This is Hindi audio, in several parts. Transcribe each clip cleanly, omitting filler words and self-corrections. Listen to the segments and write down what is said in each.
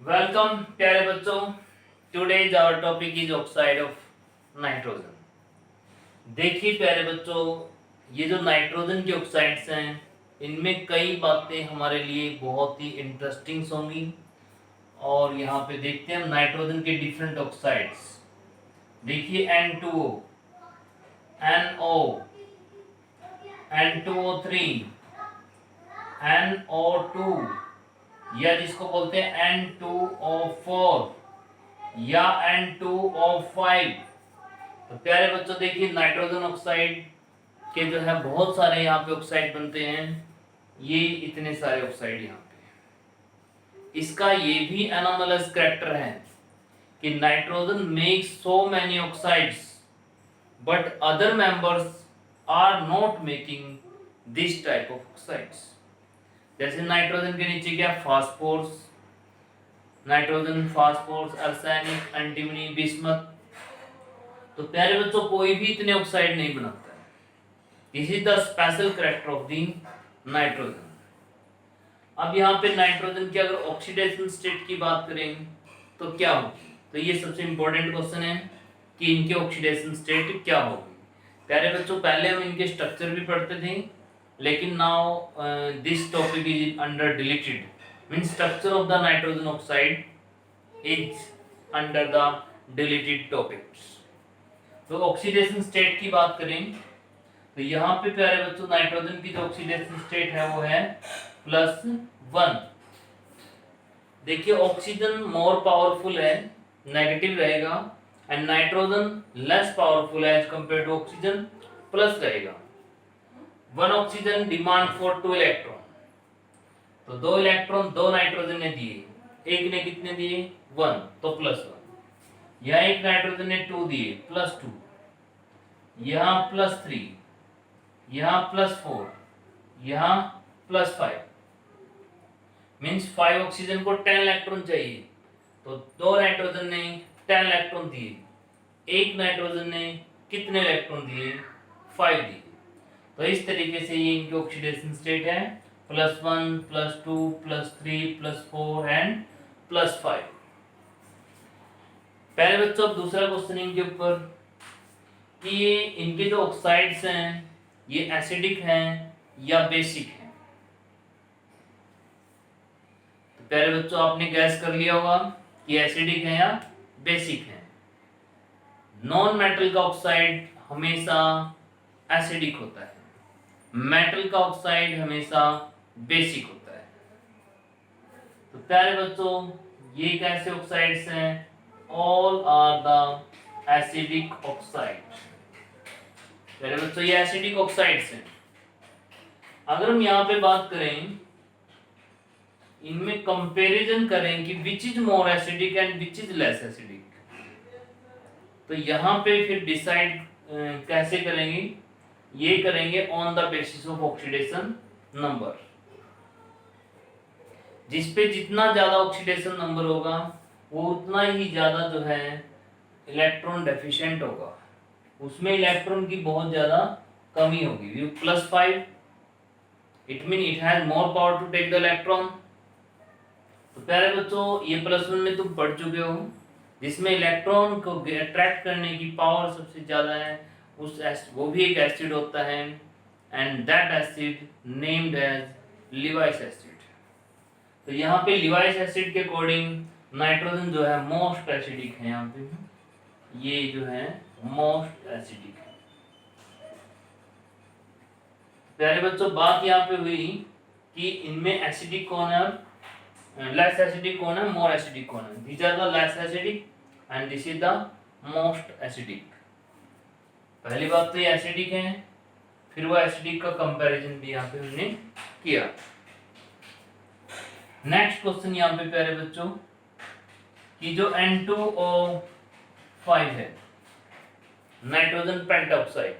वेलकम प्यारे बच्चों। Today's our topic is oxide of nitrogen. देखिए प्यारे बच्चों, ये जो नाइट्रोजन के ऑक्साइड्स हैं इनमें कई बातें हमारे लिए बहुत ही इंटरेस्टिंग होंगी। और यहाँ पे देखते हैं हम नाइट्रोजन के डिफरेंट ऑक्साइड्स। देखिए N2O, NO, N2O3, NO2 या जिसको बोलते हैं N2O4 या N2O5। तो प्यारे बच्चों देखिए नाइट्रोजन ऑक्साइड के जो है बहुत सारे यहाँ पे ऑक्साइड बनते हैं। ये इतने सारे ऑक्साइड यहाँ पे, इसका ये भी एनोमलस कैरेक्टर है कि nitrogen makes so many oxides but other members are not making this type of oxides. जैसे नाइट्रोजन के नीचे क्या, phosphorus, nitrogen, phosphorus, arsenic, antimony, bismuth. तो प्यारे बच्चों कोई भी इतने ऑक्साइड नहीं बनाता है। This is the special character of the nitrogen. अब यहाँ पे नाइट्रोजन की अगर ऑक्सीडेशन स्टेट की बात करें तो क्या होगी, तो ये सबसे इंपॉर्टेंट क्वेश्चन है कि इनके ऑक्सीडेशन स्टेट क्या होगी। प्यारे बच्चों पहले हम इनके स्ट्रक्चर भी पढ़ते थे, लेकिन now this topic is under deleted, means structure of the nitrogen oxide is under the deleted topics. तो ऑक्सीडेशन स्टेट की बात करें तो यहाँ पे प्यारे बच्चों नाइट्रोजन की जो ऑक्सीडेशन स्टेट है वो है +1। देखिए ऑक्सीजन मोर पावरफुल है, नेगेटिव रहेगा, एंड नाइट्रोजन लेस पावरफुल है as compare to oxygen, plus रहेगा। 1 ऑक्सीजन डिमांड फॉर 2 इलेक्ट्रॉन, तो 2 इलेक्ट्रॉन 2 नाइट्रोजन ने दिए, एक ने कितने दिए 1, तो +1। यहाँ एक नाइट्रोजन ने 2 दिए, +2, यहाँ +3, यहाँ +4, यहाँ +5, मीन्स 5 ऑक्सीजन को 10 इलेक्ट्रॉन चाहिए, तो 2 नाइट्रोजन ने 10 इलेक्ट्रॉन दिए, एक नाइट्रोजन ने कितने इलेक्ट्रॉन दिए 5 दिए। तो इस तरीके से ये इनकी ऑक्सीडेशन स्टेट है +1, +2, +3, +4 एंड +5। पहले बच्चों अब दूसरा क्वेश्चन इनके ऊपर कि ये इनके जो ऑक्साइड्स हैं ये एसिडिक हैं या बेसिक हैं। तो पहले बच्चों आपने गैस कर लिया होगा कि एसिडिक है या बेसिक है। नॉन मेटल का ऑक्साइड हमेशा एसिडिक होता है, मेटल का ऑक्साइड हमेशा बेसिक होता है। तो प्यारे बच्चों ये कैसे ऑक्साइड्स हैं, all are the acidic oxide. प्यारे बच्चों ये एसिडिक ऑक्साइड्स हैं। अगर हम यहाँ पे बात करें, इनमें कंपैरिजन करें कि which is more acidic and which is less acidic, तो यहाँ पे फिर डिसाइड कैसे करेंगे, ये करेंगे on the basis of oxidation number. जिसपे जितना ज्यादा ऑक्सीडेशन नंबर होगा वो उतना ही ज्यादा जो है इलेक्ट्रॉन डेफिशिएंट होगा, उसमें इलेक्ट्रॉन की बहुत ज्यादा कमी होगी। +5 it mean it has more power to take the electron. तो प्यारे बच्चों ये +1 में तुम पढ़ चुके हो, जिसमें इलेक्ट्रॉन को अट्रैक्ट करने की पावर सबसे ज्यादा है, वो भी एक एसिड होता है, and that acid named as Lewis acid. तो यहाँ पे लिवाइस एसिड के अकॉर्डिंग नाइट्रोजन जो है मोस्ट एसिडिक है। यहाँ पे ये जो है मोस्ट एसिडिक है। प्यारे बच्चों बात यहाँ पे हुई कि इनमें एसिडिक कौन है और लेस एसिडिक कौन है, मोर एसिडिक कौन है। These are the less acidic and this is the most acidic. पहली बात तो ये एसिडिक है, फिर वो एसिडिक का कंपैरिजन भी यहाँ पे हमने किया। नेक्स्ट क्वेश्चन यहाँ पे प्यारे बच्चों कि जो N2O5 है, नाइट्रोजन पेंटॉक्साइड,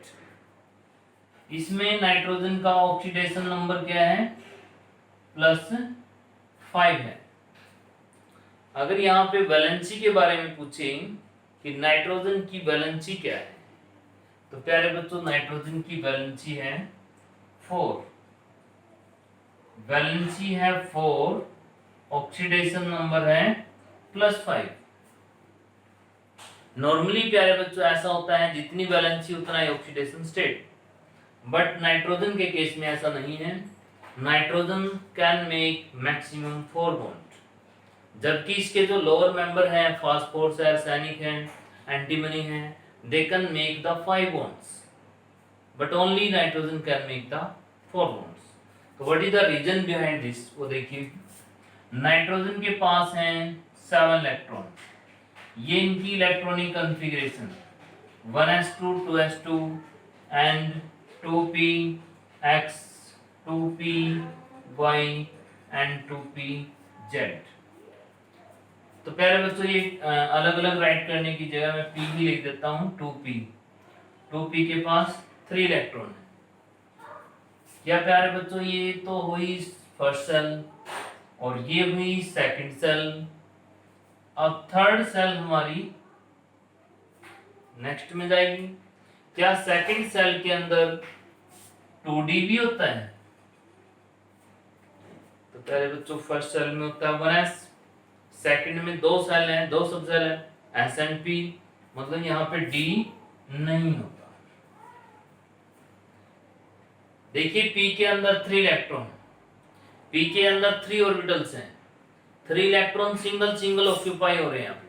इसमें नाइट्रोजन का ऑक्सीडेशन नंबर क्या है, +5 है। अगर यहाँ पे वैलेंसी के बारे में पूछें कि नाइट्रोजन की वैलेंसी क्या है, तो प्यारे बच्चों नाइट्रोजन की वैलेंसी है 4, वैलेंसी है 4, ऑक्सीडेशन नंबर है +5। नॉर्मली प्यारे बच्चों ऐसा होता है जितनी वैलेंसी उतना ही ऑक्सीडेशन स्टेट, बट नाइट्रोजन के केस में ऐसा नहीं है। Nitrogen can make maximum 4 bond, जबकि इसके जो लोअर मेंबर हैं फास्फोरस है, आर्सेनिक है, एंटीमनी है, they can make the 5 bonds, but only nitrogen can make the 4 bonds. तो what is the reason behind this, वो देखिए। नाइट्रोजन के पास हैं 7 इलेक्ट्रॉन, ये इनकी electronic configuration 1s2 2s2 and 2p(x), 2p(y) and 2p(z). तो प्यारे बच्चों ये अलग अलग राइट करने की जगह मैं p भी लिख देता हूं। 2p के पास 3 इलेक्ट्रॉन है। क्या प्यारे बच्चों, ये तो हुई फर्स्ट सेल और ये हुई सेकंड सेल। अब थर्ड सेल हमारी नेक्स्ट में जाएगी। क्या सेकंड सेल के अंदर 2d भी होता है? तो प्यारे बच्चों फर्स्ट सेल में होता है 1s, सेकंड में 2 सेल हैं, 2 सब सेल है s and p, मतलब यहाँ पे d नहीं होता। देखिए p के अंदर 3 इलेक्ट्रॉन, p के अंदर 3 ऑर्बिटल्स हैं, 3 इलेक्ट्रॉन सिंगल सिंगल ऑक्यूपाई हो रहे हैं यहाँ पे।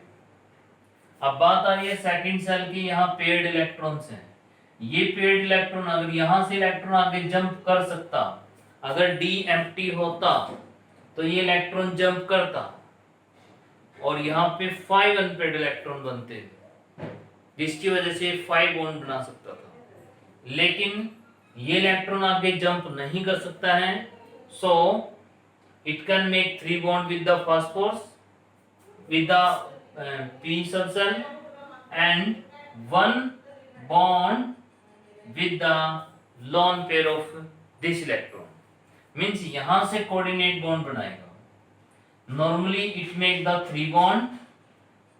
अब बात आ रही है सेकंड सेल की, यहाँ पेयर्ड इलेक्ट्रॉन्स हैं। ये पेयर्ड इलेक्ट्रॉन अगर यहाँ से इलेक्ट्रॉन आगे जंप कर सकता, अगर d एम्प्टी होता तो ये इलेक्ट्रॉन जंप करता और यहाँ पे 5 अनपेयर्ड इलेक्ट्रॉन बनते, जिसकी वजह से 5 बॉन्ड बना सकता था। लेकिन ये इलेक्ट्रॉन आगे जंप नहीं कर सकता है, सो it can make 3 bond with the phosphorus, with the p subcell, and 1 bond with the lone pair of this electron, means यहाँ से coordinate bond बनाएगा। normally it make the 3 bond,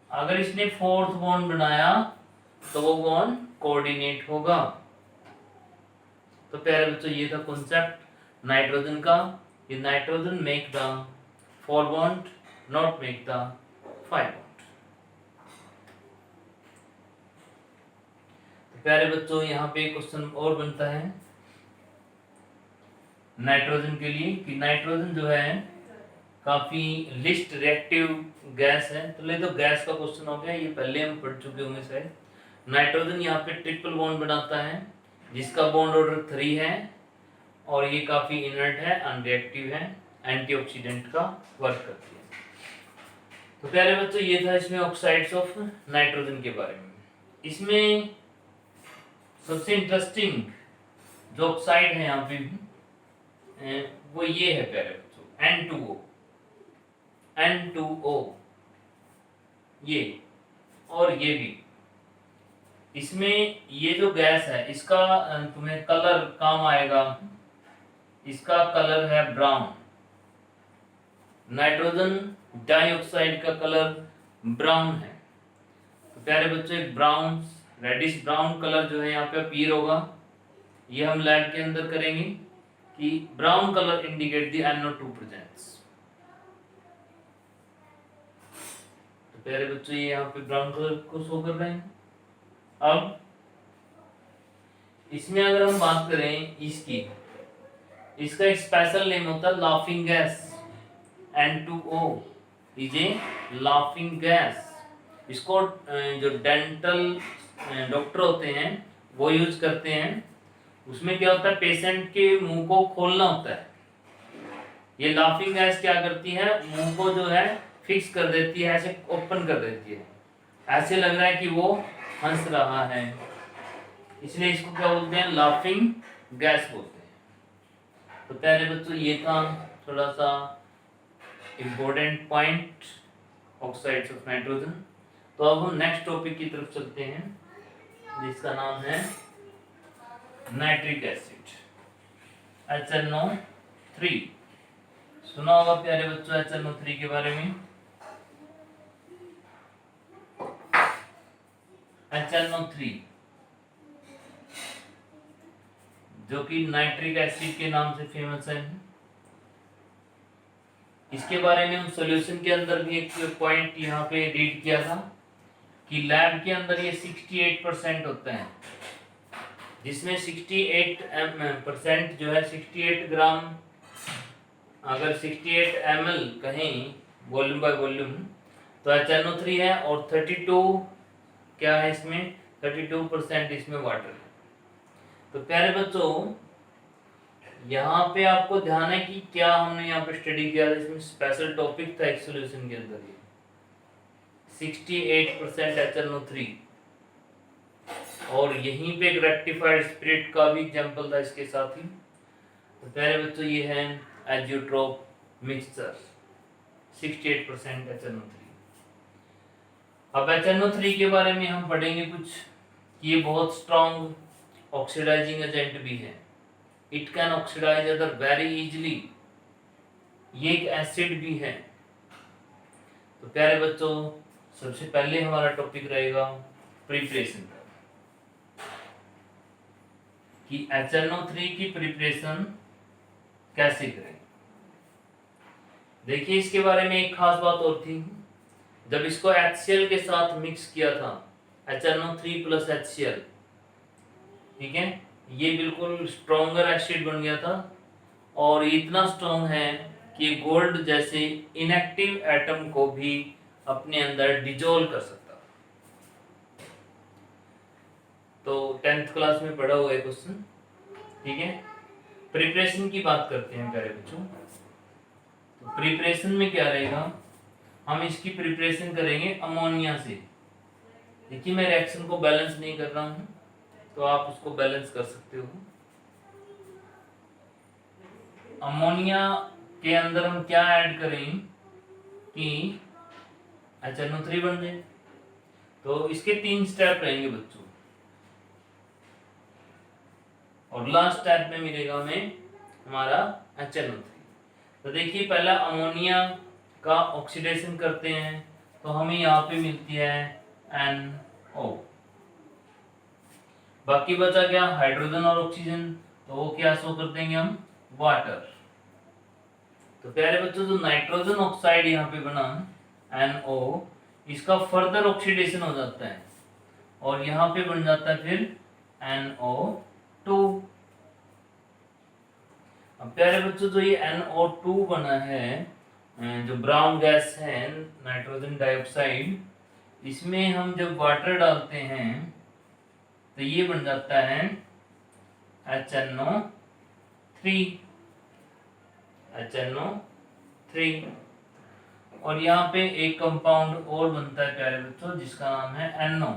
अगर इसने 4th bond बनाया तो वो bond coordinate होगा। तो प्यारे बच्चों ये था कॉन्सेप्ट नाइट्रोजन का। ये nitrogen make the 4 bond, not make the 5 bond. तो प्यारे बच्चों यहाँ पे क्वेश्चन और बनता है नाइट्रोजन के लिए कि नाइट्रोजन जो है काफी लिस्ट रिएक्टिव गैस है। तो ले तो गैस का क्वेश्चन हो गया, ये पहले हम पढ़ चुके होंगे शायद। नाइट्रोजन यहाँ पे ट्रिपल बॉन्ड बनाता है, जिसका बॉन्ड ऑर्डर 3 है और ये काफी इनर्ट है, अनरिएक्टिव है, एंटीऑक्सीडेंट का वर्क करती है। तो प्यारे बच्चों ये था इसमें ऑक्साइड्स ऑफ नाइट्रोजन के बारे में। इसमें सबसे इंटरेस्टिंग जो ऑक्साइड है यहाँ पे वो ये है प्यारे बच्चों N2O, ये और ये भी। इसमें ये जो गैस है इसका तुम्हें कलर काम आएगा, इसका कलर है ब्राउन। नाइट्रोजन डाइऑक्साइड का कलर ब्राउन है। तो प्यारे बच्चों एक ब्राउन रेडिश ब्राउन कलर जो है यहाँ पे अपीयर होगा। ये हम लैब के अंदर करेंगे कि brown colour indicate the NO2 presence. तो प्यारे बच्चों ये यहाँ पे ब्राउन कलर को शो कर रहे हैं। अब इसमें अगर हम बात करें इसकी, इसका एक स्पेशल नेम होता है laughing gas. N2O is a laughing gas. इसको जो डेंटल डॉक्टर होते हैं वो यूज करते हैं। उसमें क्या होता है, पेशेंट के मुंह को खोलना होता है। ये लाफिंग गैस क्या करती है, मुंह को जो है फिक्स कर देती है, ऐसे ओपन कर देती है, ऐसे लग रहा है कि वो हंस रहा है, इसलिए इसको क्या बोलते हैं, लाफिंग गैस बोलते हैं। तो प्यारे बच्चों ये था थोड़ा सा important point oxides of nitrogen. तो अब हम नेक्स्ट टॉपिक की तरफ चलते हैं जिसका नाम है नाइट्रिक एसिड HNO3। सुना होगा प्यारे बच्चों HNO3 के बारे में। HNO3 जो कि नाइट्रिक एसिड के नाम से फेमस है। इसके बारे में हम सॉल्यूशन के अंदर भी एक पॉइंट यहाँ पे रीड किया था कि लैब के अंदर ये 68% होते हैं, जिसमें 68% जो है 68 ग्राम, अगर 68 ml कहें वॉल्यूम बाय वॉल्यूम तो HNO3 है, और 32 क्या है इसमें, 32% इसमें वाटर है। तो प्यारे बच्चों यहाँ पे आपको ध्यान है कि क्या हमने यहाँ पे स्टडी किया था, इसमें स्पेशल टॉपिक था एक सॉल्यूशन के अंदर ये 68% HNO3, और यहीं पे एक रेक्टिफाइड स्पिरिट का भी एग्जांपल था इसके साथ ही। तो प्यारे बच्चों ये है एजियोट्रोप मिक्सचर 68% HNO3। अब HNO3 के बारे में हम पढ़ेंगे कुछ कि ये बहुत स्ट्रॉन्ग ऑक्सीडाइजिंग एजेंट भी है, it can oxidize other very easily, ये एक एसिड भी है। तो प्यारे बच्चों सबसे पहले हमारा टॉपिक रहेगा प्रिपरेशन का, कि HNO3 की प्रिपरेशन कैसे करें। देखिए इसके बारे में एक खास बात और थी, जब इसको HCl के साथ मिक्स किया था HNO3 प्लस HCl, ठीक है, ये बिल्कुल स्ट्रॉन्गर एसिड बन गया था, और इतना स्ट्रॉन्ग है कि गोल्ड जैसे इनएक्टिव एटम को भी अपने अंदर डिजोल्व कर सकता। तो 10th क्लास में पढ़ा हुआ है क्वेश्चन, ठीक है। प्रिपरेशन की बात करते हैं प्यारे बच्चों। तो प्रिपरेशन में क्या रहेगा, हम इसकी प्रिपरेशन करेंगे अमोनिया से। देखिए मैं रिएक्शन को बैलेंस नहीं कर रहा हूं, तो आप उसको बैलेंस कर सकते हो। अमोनिया के अंदर हम क्या ऐड करें कि HNO3 बन जाए। तो इसके 3 स्टेप रहेंगे बच्चों, और लास्ट स्टेप में मिलेगा हमें हमारा HNO3। तो देखिए पहला अमोनिया का ऑक्सीडेशन करते हैं, तो हमें यहाँ पे मिलती है NO। बाकी बचा क्या, हाइड्रोजन और ऑक्सीजन, तो वो क्या शो कर देंगे हम, वाटर। तो प्यारे बच्चों जो नाइट्रोजन ऑक्साइड यहाँ पे बना NO, इसका फर्दर ऑक्सीडेशन हो जाता है, और यहाँ पे बन जाता है फिर NO2। अब प्यारे बच्चों जो ये NO2 बना है, जो ब्राउन गैस है नाइट्रोजन डाइऑक्साइड, इसमें हम जब वाटर डालते हैं तो ये बन जाता है HNO3। और यहाँ पे एक कंपाउंड और बनता है प्यारे बच्चों जिसका नाम है NO।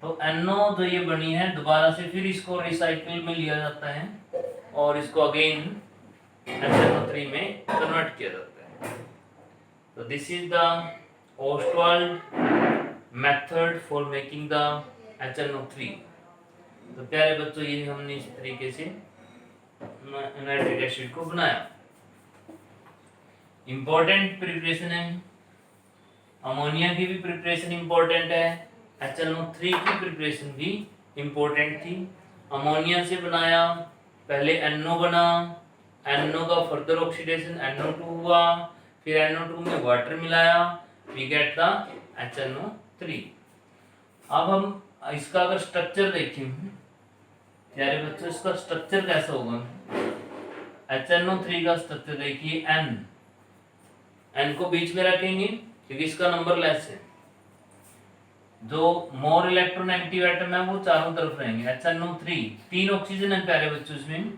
तो NO जो ये बनी है, दोबारा से फिर इसको रिसाइकिल में लिया जाता है और इसको अगेन HNO3 में कन्वर्ट किया जाता है। तो this is the Ostwald method for making the HNO3। तो प्यारे बच्चों ये हमने इस तरीके से नाइट्रिक एसिड को बनाया। इंपॉर्टेंट प्रिपरेशन है, अमोनिया की भी प्रिपरेशन इंपॉर्टेंट है, HNO3 की प्रिपरेशन भी इंपॉर्टेंट थी। अमोनिया से बनाया, पहले NO बना, NO का फर्दर ऑक्सीडेशन NO2 हुआ, फिर NO2 में वाटर मिलाया, वी गेट द HNO3। अब हम इसका अगर स्ट्रक्चर देखें प्यारे बच्चों, इसका स्ट्रक्चर कैसा होगा, HNO3 का स्ट्रक्चर देखिए, N को बीच में रखेंगे क्योंकि इसका नंबर लेस है, जो मोर इलेक्ट्रोनेगेटिव एटम है वो चारों तरफ रहेंगे। HNO3 3 ऑक्सीजन है प्यारे बच्चों इसमें,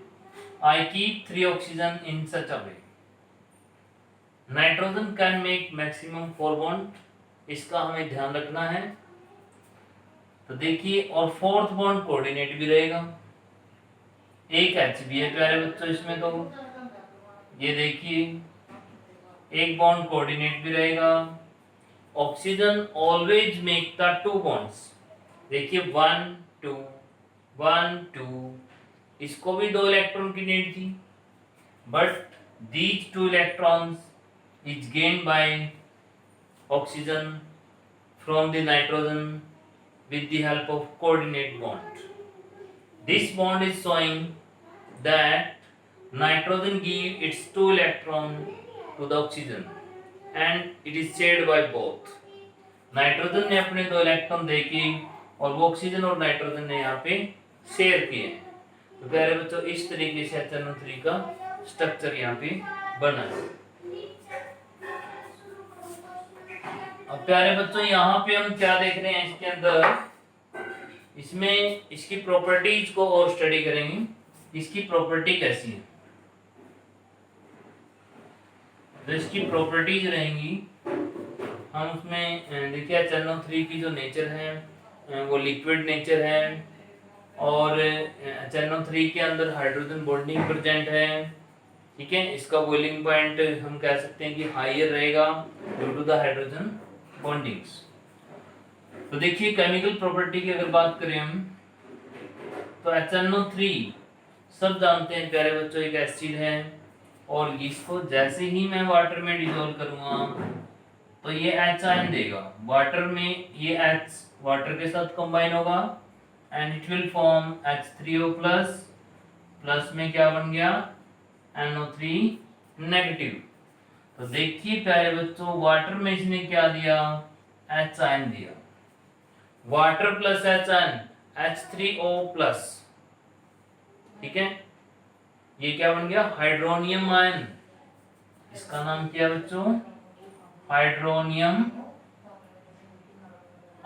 I keep 3 oxygen in such a way. Nitrogen can make maximum 4 bond, इसका हमें ध्यान रखना है। तो देखिए, और 4th बॉन्ड कोऑर्डिनेट भी रहेगा, एक H भी है प्यारे बच्चों इसमें, तो ये देखिए एक बॉन्ड कोऑर्डिनेट भी रहेगा। Oxygen always make the 2 bonds, देखिए 1 2 1 2, इसको भी 2 इलेक्ट्रॉन की नीड थी, but these 2 electrons is gained by oxygen from the nitrogen with the help of coordinate bond. This bond is showing that nitrogen give its 2 electron to the oxygen and it is shared by both. Nitrogen ने अपने 2 इलेक्ट्रॉन देके और वो ऑक्सीजन और नाइट्रोजन ने यहाँ पे शेयर किए हैं। तो प्यारे बच्चों इस तरीके से HNO3 का स्ट्रक्चर यहाँ पे बना है। अब प्यारे बच्चों यहाँ पे हम क्या देख रहे हैं इसके अंदर, इसमें इसकी प्रॉपर्टीज को और स्टडी करेंगे। इसकी प्रॉपर्टी कैसी है, जो इसकी प्रॉपर्टीज रहेंगी हम उसमें देखिए HNO3 की जो नेचर है वो लिक्विड नेचर है और HNO3 के अंदर हाइड्रोजन बॉन्डिंग प्रेजेंट है, ठीक है। इसका बॉइलिंग पॉइंट हम कह सकते हैं कि हायर रहेगा due to the hydrogen bondings. तो देखिए केमिकल प्रॉपर्टी की अगर बात करें हम तो HNO3 सब जानते हैं प्यारे बच्चों एक एसिड है और इसको जैसे ही मैं वाटर में डिसॉल्व करूंगा तो ये H आयन देगा। वाटर में ये H वाटर के साथ कंबाइन होगा and it will form H3O plus, plus में क्या बन गया NO3 नेगेटिव। तो देखिए प्यारे बच्चों वाटर में इसने क्या दिया, H आयन दिया। Water plus H ion H3O plus, ठीक है। ये क्या बन गया हाइड्रोनियम आयन, इसका नाम क्या है बच्चों हाइड्रोनियम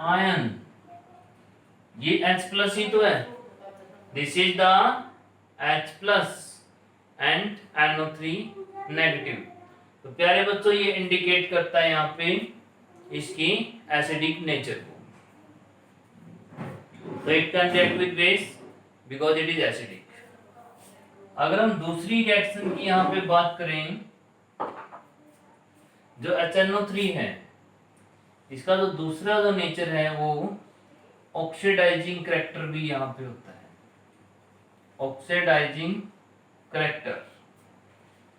आयन। ये H प्लस ही तो है, this is the H plus and NO3 negative. तो प्यारे बच्चों ये इंडिकेट करता है यहाँ पे इसकी एसिडिक नेचर को। तो it can react with base because it is acidic. अगर हम दूसरी रिएक्शन की यहाँ पे बात करें, जो HNO3 है इसका जो दूसरा जो नेचर है वो ऑक्सीडाइजिंग करैक्टर भी यहाँ पे होता है, oxidizing character.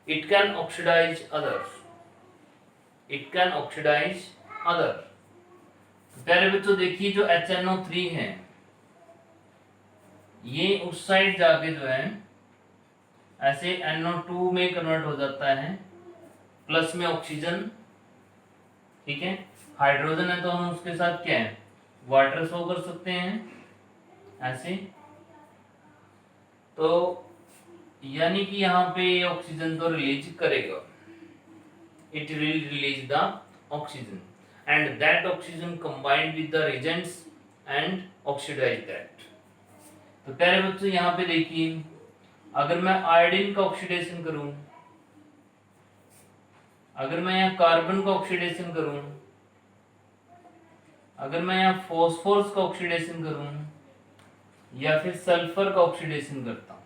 It can oxidize others, it can oxidize other. प्यारे बच्चों देखिए जो HNO3 है ये उस साइड जाके जो है ऐसे NO2 में कन्वर्ट हो जाता है, प्लस में ऑक्सीजन, ठीक है। हाइड्रोजन है तो हम उसके साथ क्या है वाटर शो कर सकते हैं ऐसे। तो यानी कि यहाँ पे ऑक्सीजन तो रिलीज करेगा, it will release the oxygen and that oxygen combined with the reagents and oxidize that. तो प्यारे बच्चों यहाँ पे देखिए अगर मैं आयोडीन का ऑक्सीडेशन करूं, अगर मैं यहाँ कार्बन का ऑक्सीडेशन करूं, अगर मैं यहाँ फॉस्फोरस का ऑक्सीडेशन करूं या फिर सल्फर का ऑक्सीडेशन करता हूं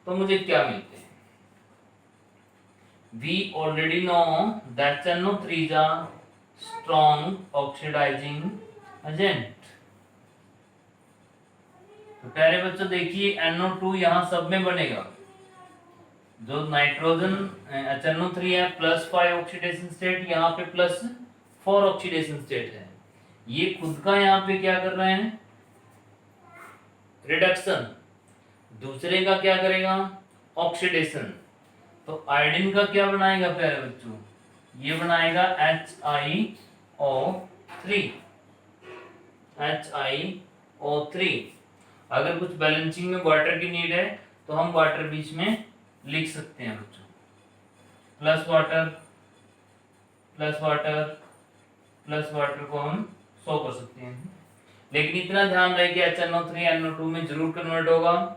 तो मुझे क्या मिलते हैं। We already know that NO3 is a strong oxidizing agent। तो प्यारे बच्चों देखिए NO2 यहाँ सब में बनेगा, जो नाइट्रोजन HNO3 है +5 ऑक्सीडेशन स्टेट, यहाँ पे +4 ऑक्सीडेशन स्टेट है। ये खुद का यहाँ पे क्या कर रहे हैं रिडक्शन, दूसरे का क्या करेगा ऑक्सीडेशन। तो आयोडीन का क्या बनाएगा प्यारे बच्चों, ये बनाएगा HiO3। अगर कुछ बैलेंसिंग में वाटर की नीड है तो हम वाटर बीच में लिख सकते हैं बच्चों, plus water plus water plus water को हम शो कर सकते हैं। लेकिन इतना ध्यान रहे कि HNO3 NO2 में जरूर कन्वर्ट होगा।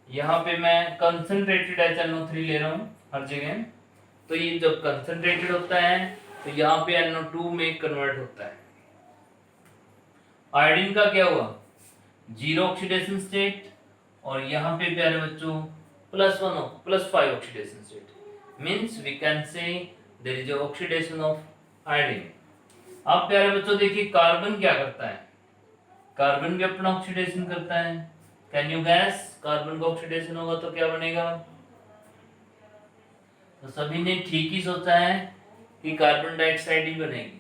यहाँ पे मैं कंसंट्रेटेड HNO3 ले रहा हूँ हर जगह, तो ये जब कंसंट्रेटेड होता है तो यहाँ पे NO2 में कन्वर्ट होता है। आयोडीन का क्या हुआ 0 ऑक्सीडेशन स्टेट और यहाँ पे प्यारे बच्चों +5 oxidation state, means we can say there is oxidation of iodine. अब प्यारे बच्चों देखिए कार्बन क्या करता है, कार्बन भी अपना ऑक्सीडेशन करता है। कैन यू गैस कार्बन का ऑक्सीडेशन होगा तो क्या बनेगा। तो सभी ने ठीक ही सोचा है कि कार्बन डाइऑक्साइड ही बनेगी।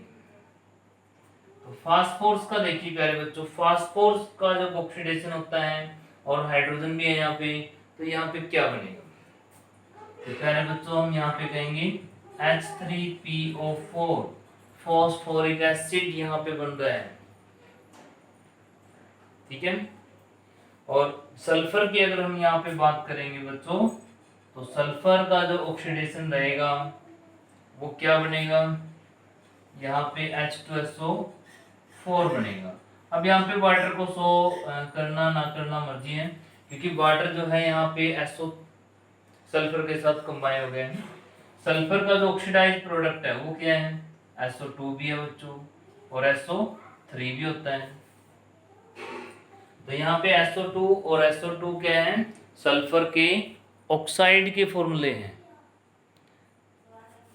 तो फास्फोरस का देखिए प्यारे बच्चों, फास्फोरस का जब ऑक्सीडेशन होता है और हाइड्रोजन भी है यहाँ पे, तो यहाँ पे क्या बनेगा। तो प्यारे बच्चों हम यहाँ पे कहेंगे H3PO4 फॉस्फोरिक एसिड यहाँ पे बन रहा है, ठीक है। और सल्फर की अगर हम यहाँ पे बात करेंगे बच्चों, तो सल्फर का जो ऑक्सीडेशन रहेगा वो क्या बनेगा, यहाँ पे H2SO4 बनेगा। अब यहाँ पे वाटर को करना ना करना मर्जी है, क्योंकि वाटर जो है यहाँ पे SO सल्फर के साथ कंबाइन हो गए हैं। सल्फर का जो ऑक्सीडाइज प्रोडक्ट है वो क्या है, SO2 भी है बच्चों, और SO3 भी होता है। तो यहाँ पे SO2 और SO2 क्या है, सल्फर के ऑक्साइड के फॉर्मूले हैं।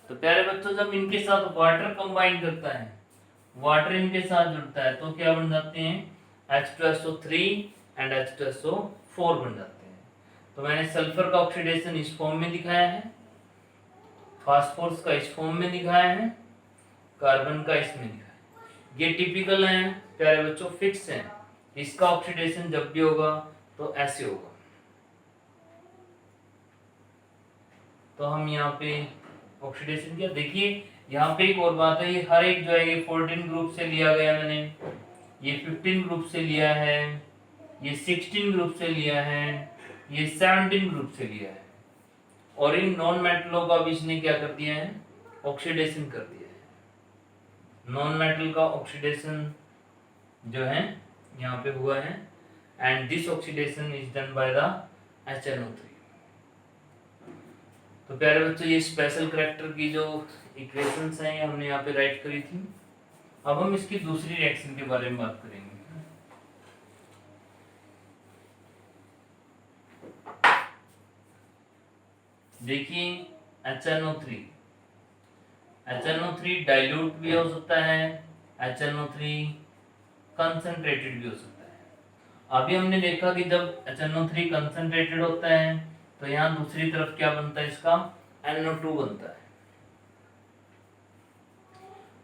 तो प्यारे बच्चों, जब इनके साथ वाटर कंबाइन करता है, वाटर इनके साथ जुड़ता है, तो क्या बन जाते हैं, H2SO3 एंड H2SO4 बन जाते हैं। तो मैंने सल्फर का ऑक्सीडेशन इस फॉर्म में दिखाया है, फास्फोरस का इस फॉर्म में दिखाया है, कार्बन का इसमें दिखाया है। ये टिपिकल है प्यारे बच्चों, फिक्स है। इसका ऑक्सीडेशन जब भी होगा तो ऐसे होगा। तो हम यहाँ पे ऑक्सीडेशन किया। देखिए यहाँ पे एक और बात है, ये हर एक जो है ये 14 ग्रुप से लिया गया, मैंने ये 15 ग्रुप से लिया है, ये 16 ग्रुप से लिया है, ये 17 ग्रुप से लिया है, और इन नॉन मेटलों का भी इसने क्या कर दिया है, ऑक्सीडेशन कर दिया है। नॉन मेटल का ऑक्सीडेशन जो है यहाँ पे हुआ है, and this oxidation is done by the HNO3। तो प्यारे बच्चों, ये स्पेशल करैक्टर की जो इक्वेशंस हैं ये हमने यहाँ पे राइट करी थी। अब हम इसकी दूसरी रिएक्शन के बारे में बात करेंगे। देखिए HNO3 डाइल्यूट भी हो सकता है, HNO3 कंसंट्रेटेड भी हो सकता है। अभी हमने देखा कि जब HNO3 कंसंट्रेटेड होता है तो यहाँ दूसरी तरफ क्या बनता है, इसका NO2 बनता है।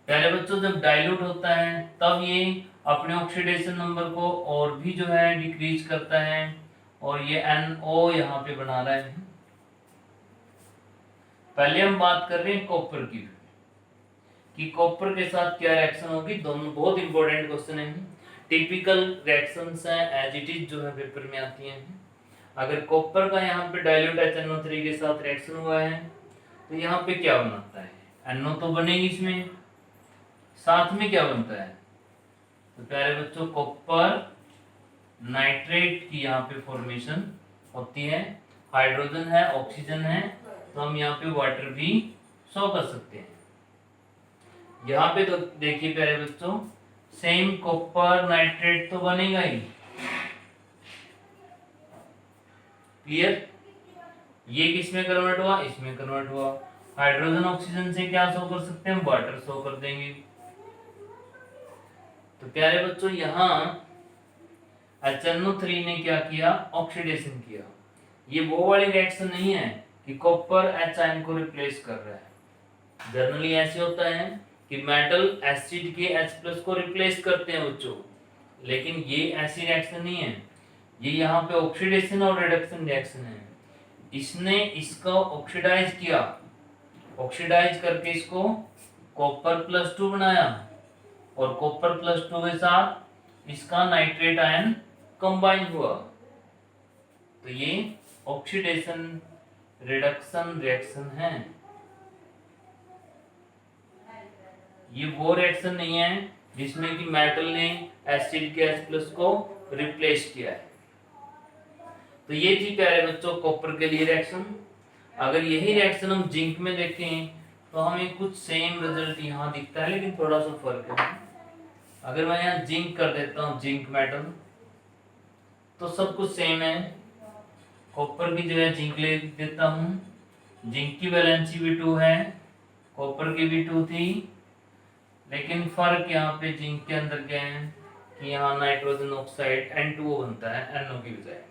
प्यारे बच्चों, जब डाइल्यूट होता है तब ये अपने ऑक्सीडेशन नंबर को और भी जो है डिक्रीज करता है, और ये NO यहाँ पे बना रहा है। पहले हम बात कर रहे हैं कॉपर की, कि कॉपर के साथ क्या रिएक्शन होगी। दोनों बहुत इंपॉर्टेंट क्वेश्चन है, टिपिकल रिएक्शंस हैं, एज इट इज जो है पेपर में आती हैं। अगर कॉपर का यहाँ पे डाइल्यूट HNO3 के साथ रिएक्शन हुआ है तो यहाँ पे क्या बनता है, NO तो बनेगी इसमें, साथ में क्या बनता है, तो प्यारे बच्चों कॉपर नाइट्रेट की यहाँ पे फॉर्मेशन होती है। हाइड्रोजन है, ऑक्सीजन है, तो हम यहाँ पे वाटर भी शो कर सकते हैं। यहाँ पे तो देखिए प्यारे बच्चों, सेम कॉपर नाइट्रेट तो बनेगा ही, क्लियर। ये किस में कन्वर्ट हुआ, इसमें कन्वर्ट हुआ। हाइड्रोजन ऑक्सीजन से क्या शो कर सकते हैं, हम वाटर शो कर देंगे। तो प्यारे बच्चों, यहाँ HNO3 ने क्या किया, ऑक्सीडेशन किया। ये वो वाली रिएक्शन नहीं है कि कॉपर H आयन को रिप्लेस कर रहा है। जनरली ऐसे होता है कि मेटल एसिड के H+ को रिप्लेस करते हैं बच्चों, लेकिन ये ऐसी रिएक्शन नहीं है। ये यहाँ पे ऑक्सीडेशन और रिडक्शन रिएक्शन है। इसने इसको ऑक्सीडाइज किया, ऑक्सीडाइज करके इसको Copper+2 बनाया, और Copper+2 के साथ इसका नाइट्रेट आयन कंबाइन हुआ। तो ये ऑक्सीडेशन रिडक्शन रिएक्शन है। ये वो रिएक्शन नहीं है जिसमें कि मेटल ने एसिड के H+ को रिप्लेस किया है। तो ये थी प्यारे बच्चों कॉपर के लिए रिएक्शन। अगर यही रिएक्शन हम जिंक में देखें तो हमें कुछ सेम रिजल्ट यहाँ दिखता है, लेकिन थोड़ा सा फर्क है। अगर मैं यहाँ जिंक कर देता हूँ, जिंक मेटल, तो सब कुछ सेम है। कॉपर की जगह जिंक ले देता हूँ, जिंक की वैलेंसी भी 2 है, कॉपर की भी 2 थी, लेकिन फर्क यहाँ पे जिंक के अंदर क्या है कि यहाँ नाइट्रोजन ऑक्साइड N2O बनता है NO की बजाय।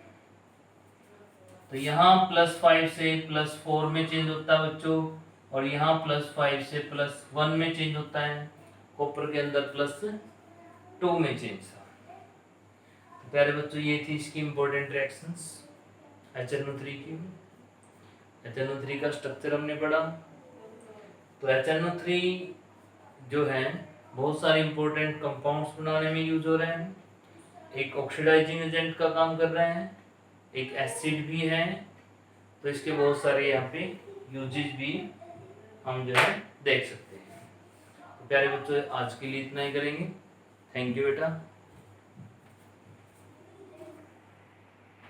तो यहाँ +5 से +4 में चेंज होता है बच्चों, और यहाँ +5 से +1 में चेंज होता है। कॉपर के अंदर +2 में चेंज था। तो प्यारे बच्चों, ये थी इसकी इंपॉर्टेंट रिएक्शंस HNO3 की। HNO3 का स्ट्रक्चर हमने पढ़ा, तो HNO3 जो है बहुत सारे इंपॉर्टेंट कंपाउंड्स बनाने में यूज हो रहे हैं, एक ऑक्सीडाइजिंग एजेंट का काम कर रहे हैं, एक एसिड भी है, तो इसके बहुत सारे यहाँ पे यूजेस भी हम जो है देख सकते हैं। तो प्यारे बच्चों आज के लिए इतना ही करेंगे। थैंक यू बेटा।